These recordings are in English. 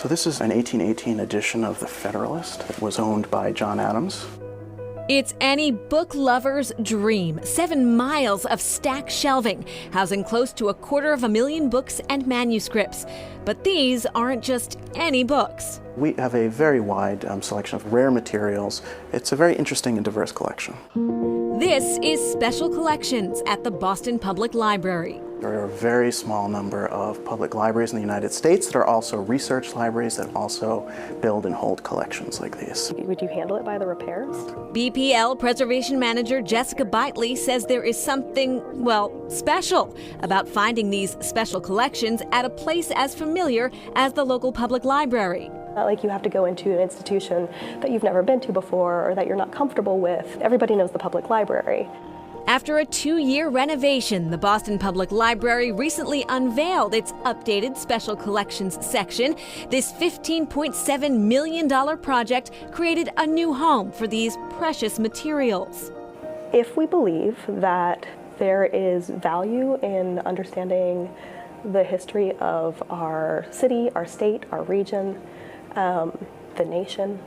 So this is an 1818 edition of the Federalist that was owned by John Adams. It's any book lover's dream. 7 miles of stacked shelving, housing close to 250,000 books and manuscripts. But these aren't just any books. We have a very wide selection of rare materials. It's a very interesting and diverse collection. This is Special Collections at the Boston Public Library. There are a very small number of public libraries in the United States that are also research libraries that also build and hold collections like these. Would you handle it by the repairs? BPL Preservation Manager Jessica Bitely says there is something, well, special about finding these special collections at a place as familiar as the local public library. Not like you have to go into an institution that you've never been to before or that you're not comfortable with. Everybody knows the public library. After a 2-year renovation, the Boston Public Library recently unveiled its updated Special Collections section. This $15.7 million project created a new home for these precious materials. If we believe that there is value in understanding the history of our city, our state, our region, the nation,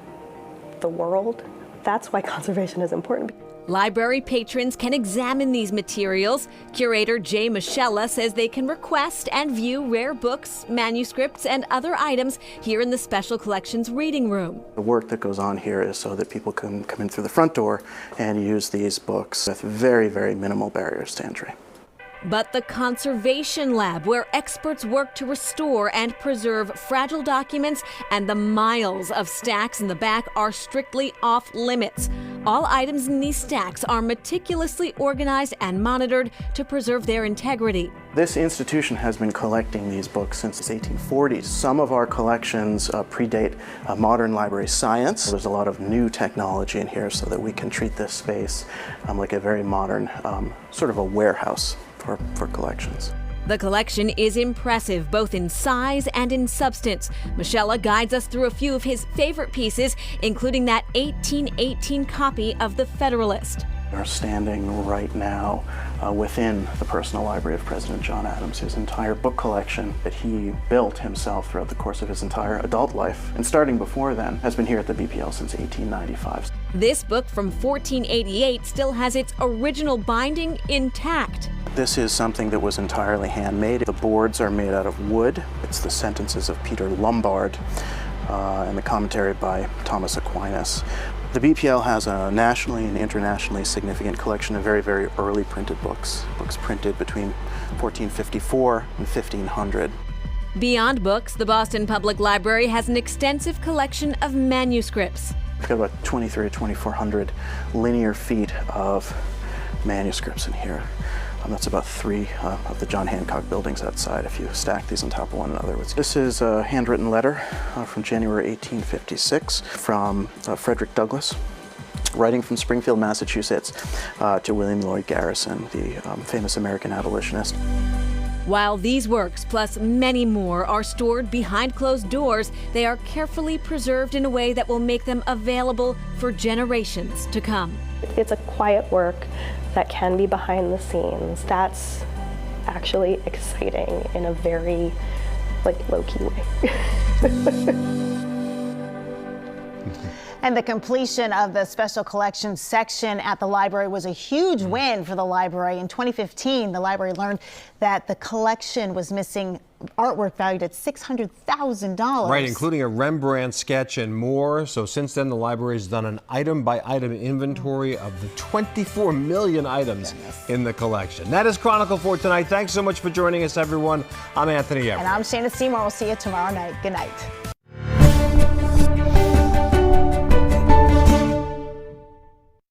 the world, that's why conservation is important. Library patrons can examine these materials. Curator Jay Michella says they can request and view rare books, manuscripts, and other items here in the Special Collections reading room. The work that goes on here is so that people can come in through the front door and use these books with very, very minimal barriers to entry. But the Conservation Lab, where experts work to restore and preserve fragile documents, and the miles of stacks in the back are strictly off limits. All items in these stacks are meticulously organized and monitored to preserve their integrity. This institution has been collecting these books since the 1840s. Some of our collections predate modern library science. There's a lot of new technology in here so that we can treat this space like a very modern, sort of a warehouse for collections. The collection is impressive, both in size and in substance. Michella guides us through a few of his favorite pieces, including that 1818 copy of the Federalist. We're standing right now within the personal library of President John Adams, his entire book collection that he built himself throughout the course of his entire adult life, and starting before then, has been here at the BPL since 1895. This book from 1488 still has its original binding intact. This is something that was entirely handmade. The boards are made out of wood. It's the sentences of Peter Lombard and the commentary by Thomas Aquinas. The BPL has a nationally and internationally significant collection of very, very early printed books. Books printed between 1454 and 1500. Beyond books, the Boston Public Library has an extensive collection of manuscripts. We've got about 2,300 to 2,400 linear feet of manuscripts in here. That's about 3 of the John Hancock buildings outside if you stack these on top of one another. This is a handwritten letter from January 1856 from Frederick Douglass, writing from Springfield, Massachusetts to William Lloyd Garrison, the famous American abolitionist. While these works, plus many more, are stored behind closed doors, they are carefully preserved in a way that will make them available for generations to come. It's a quiet work that can be behind the scenes. That's actually exciting in a very low-key way. And the completion of the Special Collections section at the library was a huge win for the library. In 2015, the library learned that the collection was missing artwork valued at $600,000. Right, including a Rembrandt sketch and more. So since then, the library has done an item-by-item inventory of the 24 million items in the collection. That is Chronicle for tonight. Thanks so much for joining us, everyone. I'm Anthony Everett. And I'm Shana Seymour. We'll see you tomorrow night. Good night.